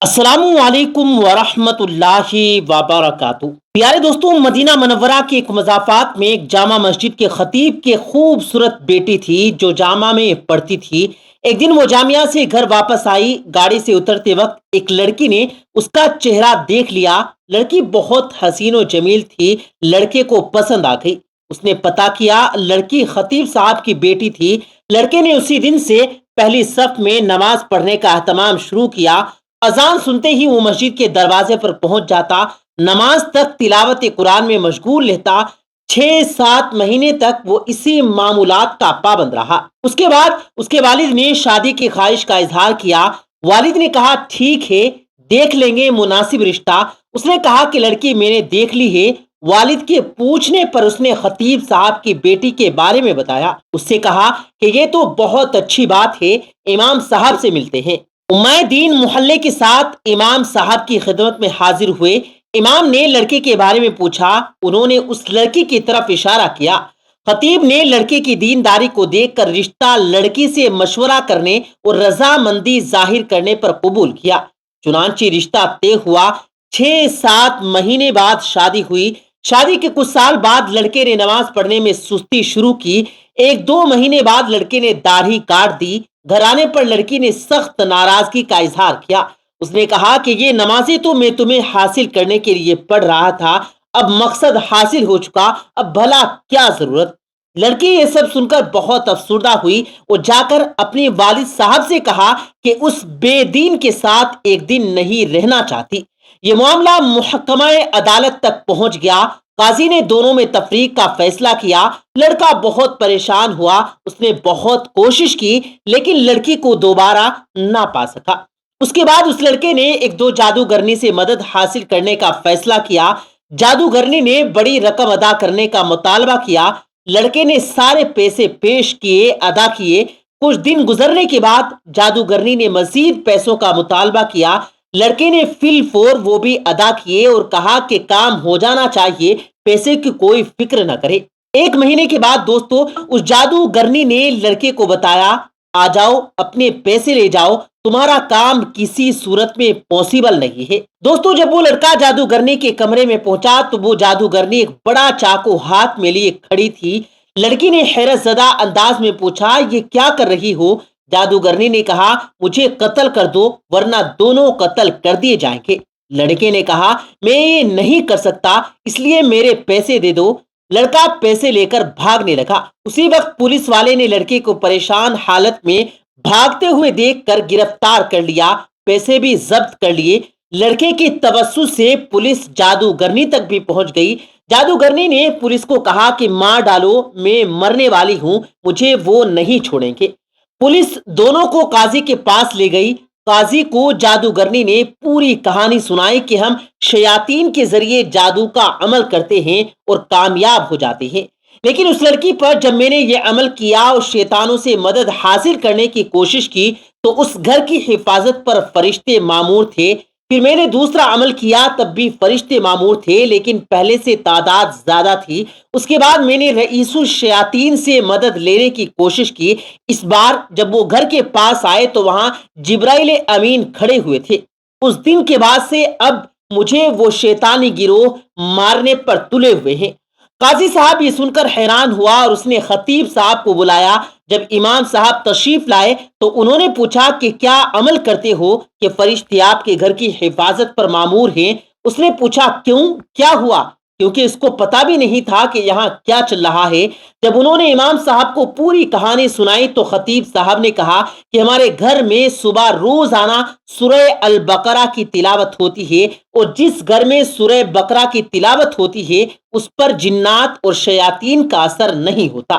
السلام علیکم ورحمۃ اللہ وبرکاتہ۔ پیارے دوستوں، مدینہ منورہ کے ایک مضافات میں ایک جامع مسجد کے خطیب کے خوبصورت بیٹی تھی جو جامع میں پڑھتی تھی۔ ایک دن وہ جامعہ سے گھر واپس آئی۔ گاڑی سے اترتے وقت ایک لڑکی نے اس کا چہرہ دیکھ لیا۔ لڑکی بہت حسین و جمیل تھی، لڑکے کو پسند آ گئی۔ اس نے پتہ کیا، لڑکی خطیب صاحب کی بیٹی تھی۔ لڑکے نے اسی دن سے پہلی صف میں نماز پڑھنے کا اہتمام شروع کیا۔ اذان سنتے ہی وہ مسجد کے دروازے پر پہنچ جاتا، نماز تک تلاوت قرآن میں مشغول رہتا۔ 6-7 مہینے تک وہ اسی معمولات کا پابند رہا۔ اس کے بعد اس کے والد نے شادی کی خواہش کا اظہار کیا۔ والد نے کہا ٹھیک ہے، دیکھ لیں گے مناسب رشتہ۔ اس نے کہا کہ لڑکی میں نے دیکھ لی ہے۔ والد کے پوچھنے پر اس نے خطیب صاحب کی بیٹی کے بارے میں بتایا۔ اس سے کہا کہ یہ تو بہت اچھی بات ہے، امام صاحب سے ملتے ہیں۔ امائے دین محلے کے ساتھ امام صاحب کی خدمت میں حاضر ہوئے۔ امام نے لڑکے کے بارے میں پوچھا، انہوں نے اس لڑکی کی طرف اشارہ کیا۔ خطیب نے لڑکے کی دینداری کو دیکھ کر رشتہ لڑکی سے مشورہ کرنے اور رضامندی ظاہر کرنے پر قبول کیا۔ چنانچہ رشتہ طے ہوا۔ 6-7 مہینے بعد شادی ہوئی۔ شادی کے کچھ سال بعد لڑکے نے نماز پڑھنے میں سستی شروع کی۔ 1-2 مہینے بعد لڑکے نے داڑھی کاٹ دی۔ گھر آنے پر لڑکی نے سخت ناراضگی کا اظہار کیا۔ اس نے کہا کہ یہ نمازیں تو میں تمہیں حاصل کرنے کے لیے پڑھ رہا تھا، اب مقصد حاصل ہو چکا، اب بھلا کیا ضرورت۔ لڑکی یہ سب سن کر بہت افسردہ ہوئی۔ وہ جا کر اپنے والد صاحب سے کہا کہ اس بے دین کے ساتھ ایک دن نہیں رہنا چاہتی۔ یہ معاملہ محکمہ عدالت تک پہنچ گیا۔ قاضی نے دونوں میں تفریق کا فیصلہ کیا۔ لڑکا بہت پریشان ہوا، اس نے بہت کوشش کی لیکن لڑکی کو دوبارہ نہ پا سکا۔ اس کے بعد اس لڑکے نے 1-2 جادوگرنی سے مدد حاصل کرنے کا فیصلہ کیا۔ جادوگرنی نے بڑی رقم ادا کرنے کا مطالبہ کیا۔ لڑکے نے سارے پیسے پیش کیے، ادا کیے۔ کچھ دن گزرنے کے بعد جادوگرنی نے مزید پیسوں کا مطالبہ کیا۔ لڑکے نے فی الفور وہ بھی ادا کیے اور کہا کہ کام ہو جانا چاہیے، پیسے کی کوئی فکر نہ کرے۔ 1 مہینے کے بعد دوستو اس جادوگرنی نے لڑکے کو بتایا، آ جاؤ اپنے پیسے لے جاؤ، تمہارا کام کسی صورت میں پاسبل نہیں ہے۔ دوستو جب وہ لڑکا جادوگرنی کے کمرے میں پہنچا تو وہ جادوگرنی ایک بڑا چاقو ہاتھ میں لیے کھڑی تھی۔ لڑکی نے حیرت زدہ انداز میں پوچھا، یہ کیا کر رہی ہو؟ جادوگرنی نے کہا، مجھے قتل کر دو ورنہ دونوں قتل کر دیے جائیں گے۔ لڑکے نے کہا، میں یہ نہیں کر سکتا، اس لیے میرے پیسے دے دو۔ لڑکا پیسے لے کر بھاگنے لگا۔ اسی وقت پولیس والے نے لڑکے کو پریشان حالت میں بھاگتے ہوئے دیکھ کر گرفتار کر لیا، پیسے بھی ضبط کر لیے۔ لڑکے کی توسط سے پولیس جادوگرنی تک بھی پہنچ گئی۔ جادوگرنی نے پولیس کو کہا کہ مار ڈالو، میں مرنے والی ہوں، مجھے وہ نہیں چھوڑیں گے۔ پولیس دونوں کو قاضی کے پاس لے گئی۔ قاضی کو جادوگرنی نے پوری کہانی سنائی کہ ہم شیاطین کے ذریعے جادو کا عمل کرتے ہیں اور کامیاب ہو جاتے ہیں، لیکن اس لڑکی پر جب میں نے یہ عمل کیا اور شیطانوں سے مدد حاصل کرنے کی کوشش کی تو اس گھر کی حفاظت پر فرشتے مامور تھے۔ پھر میں نے دوسرا عمل کیا، تب بھی فرشتے مامور تھے لیکن پہلے سے تعداد زیادہ تھی۔ اس کے بعد میں نے رئیس الشیاطین سے مدد لینے کی کوشش کی۔ اس بار جب وہ گھر کے پاس آئے تو وہاں جبرائیل امین کھڑے ہوئے تھے۔ اس دن کے بعد سے اب مجھے وہ شیطانی گروہ مارنے پر تلے ہوئے ہیں۔ قاضی صاحب یہ سن کر حیران ہوا اور اس نے خطیب صاحب کو بلایا۔ جب امام صاحب تشریف لائے تو انہوں نے پوچھا کہ کیا عمل کرتے ہو کہ فرشتے آپ کے گھر کی حفاظت پر مامور ہیں؟ اس نے پوچھا کیوں، کیا ہوا؟ کیونکہ اس کو پتا بھی نہیں تھا کہ یہاں کیا چل رہا ہے۔ جب انہوں نے امام صاحب کو پوری کہانی سنائی تو خطیب صاحب نے کہا کہ ہمارے گھر میں صبح روزانہ سورہ البقرہ کی تلاوت ہوتی ہے اور جس گھر میں سورہ بقرہ کی تلاوت ہوتی ہے اس پر جنات اور شیاطین کا اثر نہیں ہوتا۔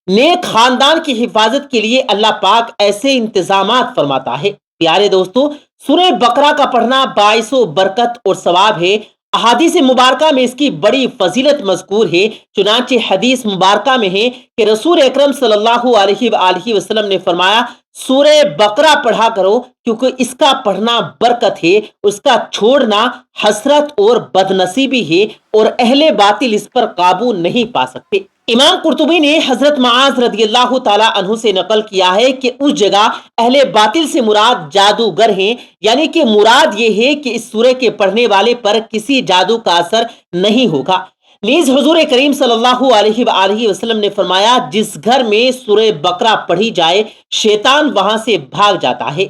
نیک خاندان کی حفاظت کے لیے اللہ پاک ایسے انتظامات فرماتا ہے۔ پیارے دوستو، سورہ بقرہ کا پڑھنا باعث و برکت اور ثواب ہے۔ احادیث مبارکہ میں اس کی بڑی فضیلت مذکور ہے۔ چنانچہ حدیث مبارکہ میں ہے کہ رسول اکرم صلی اللہ علیہ وآلہ وسلم نے فرمایا، سورہ بقرہ پڑھا کرو کیونکہ اس کا پڑھنا برکت ہے، اس کا چھوڑنا حسرت اور بدنصیبی ہے اور اہل باطل اس پر قابو نہیں پا سکتے۔ امام قرطبی نے حضرت معاذ رضی اللہ تعالیٰ عنہ سے نقل کیا ہے کہ اس جگہ اہل باطل سے مراد جادوگر ہیں، یعنی کہ مراد یہ ہے کہ اس سورہ کے پڑھنے والے پر کسی جادو کا اثر نہیں ہوگا۔ نیز حضور کریم صلی اللہ علیہ وآلہ وسلم نے فرمایا، جس گھر میں سورہ بقرہ پڑھی جائے شیطان وہاں سے بھاگ جاتا ہے۔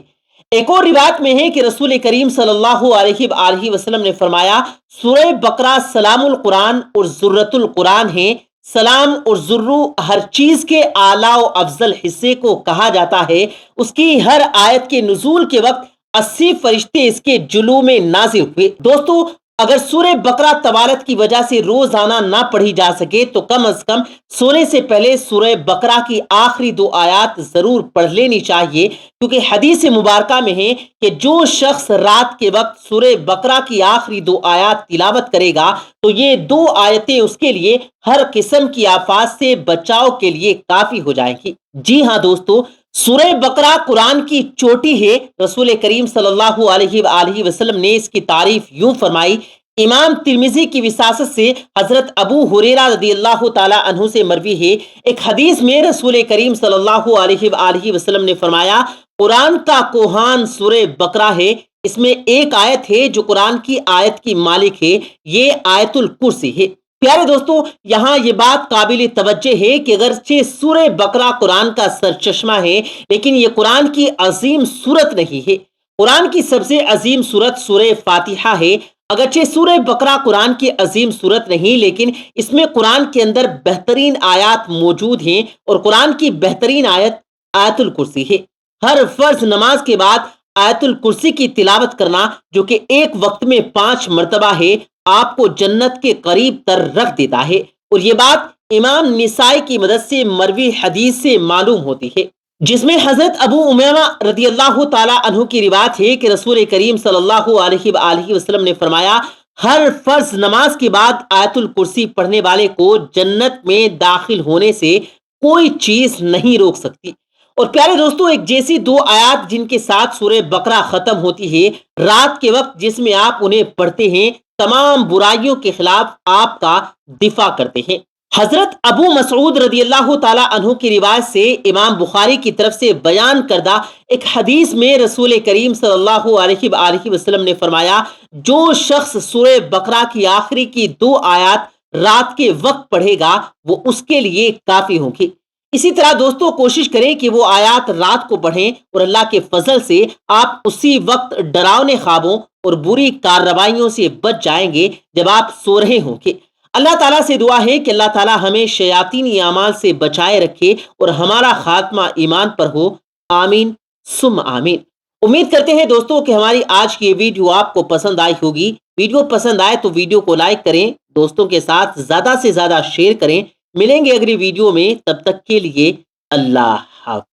ایک اور روایت میں ہے کہ رسول کریم صلی اللہ علیہ وآلہ وسلم نے فرمایا، سورہ بقرہ سلام القرآن اور ذرۃ القرآن ہے۔ سلام اور ذرو ہر چیز کے اعلیٰ و افضل حصے کو کہا جاتا ہے۔ اس کی ہر آیت کے نزول کے وقت 80 فرشتے اس کے جلو میں نازل ہوئے۔ دوستو، اگر سورہ بقرہ طوالت کی وجہ سے روزانہ نہ پڑھی جا سکے تو کم از کم سونے سے پہلے سورہ بقرہ کی آخری 2 آیات ضرور پڑھ لینی چاہیے، کیونکہ حدیث مبارکہ میں ہے کہ جو شخص رات کے وقت سورہ بقرہ کی آخری 2 آیات تلاوت کرے گا تو یہ 2 آیتیں اس کے لیے ہر قسم کی آفات سے بچاؤ کے لیے کافی ہو جائیں گی۔ جی ہاں دوستو، سورہ بقرہ قرآن کی چوٹی ہے۔ رسول کریم صلی اللہ علیہ وآلہ وسلم نے اس کی تعریف یوں فرمائی۔ امام ترمذی کی وساست سے حضرت ابو ہریرہ رضی اللہ تعالی عنہ سے مروی ہے، ایک حدیث میں رسول کریم صلی اللہ علیہ وآلہ وسلم نے فرمایا، قرآن کا کوہان سورہ بقرہ ہے، اس میں ایک آیت ہے جو قرآن کی آیت کی مالک ہے، یہ آیت الکرسی ہے۔ پیارے دوستو، یہاں یہ بات قابل توجہ ہے کہ اگرچہ سورہ بقرہ قرآن کا سرچشمہ ہے، لیکن یہ قرآن کی عظیم سورت نہیں ہے۔ قرآن کی سب سے عظیم سورت سورہ فاتحہ ہے۔ اگرچہ سورہ بقرہ قرآن کی عظیم سورت نہیں، لیکن اس میں قرآن کے اندر بہترین آیات موجود ہیں، اور قرآن کی بہترین آیت آیت الکرسی ہے۔ ہر فرض نماز کے بعد آیت الکرسی کی تلاوت کرنا، جو کہ ایک وقت میں 5 مرتبہ ہے، آپ کو جنت کے قریب تر رکھ دیتا ہے، اور یہ بات امام نسائی کی مدد سے مروی حدیث سے معلوم ہوتی ہے، جس میں حضرت ابو امیمہ رضی اللہ تعالی عنہ کی روایت ہے کہ رسول کریم صلی اللہ علیہ وآلہ وسلم نے فرمایا، ہر فرض نماز کے بعد آیت الکرسی پڑھنے والے کو جنت میں داخل ہونے سے کوئی چیز نہیں روک سکتی۔ اور پیارے دوستو، ایک جیسی 2 آیات جن کے ساتھ سورہ بقرہ ختم ہوتی ہے، رات کے وقت جس میں آپ انہیں پڑھتے ہیں، تمام برائیوں کے خلاف آپ کا دفاع کرتے ہیں۔ حضرت ابو مسعود رضی اللہ تعالی عنہ کی روایت سے امام بخاری کی طرف سے بیان کردہ ایک حدیث میں رسول کریم صلی اللہ علیہ وآلہ وسلم نے فرمایا، جو شخص سورہ بقرہ کی آخری کی 2 آیات رات کے وقت پڑھے گا وہ اس کے لیے کافی ہوں گی۔ اسی طرح دوستو، کوشش کریں کہ وہ آیات رات کو پڑھیں، اور اللہ کے فضل سے آپ اسی وقت ڈراؤنے خوابوں اور بری کارروائیوں سے بچ جائیں گے جب آپ سو رہے ہوں گے۔ اللہ تعالیٰ سے دعا ہے کہ اللہ تعالیٰ ہمیں شیاطینی اعمال سے بچائے رکھے اور ہمارا خاتمہ ایمان پر ہو، آمین ثم آمین۔ امید کرتے ہیں دوستو کہ ہماری آج کی یہ ویڈیو آپ کو پسند آئی ہوگی۔ ویڈیو پسند آئے تو ویڈیو کو لائک کریں، دوستوں کے ساتھ زیادہ سے زیادہ شیئر کریں۔ ملیں گے اگلی ویڈیو میں، تب تک کے لیے اللہ حافظ۔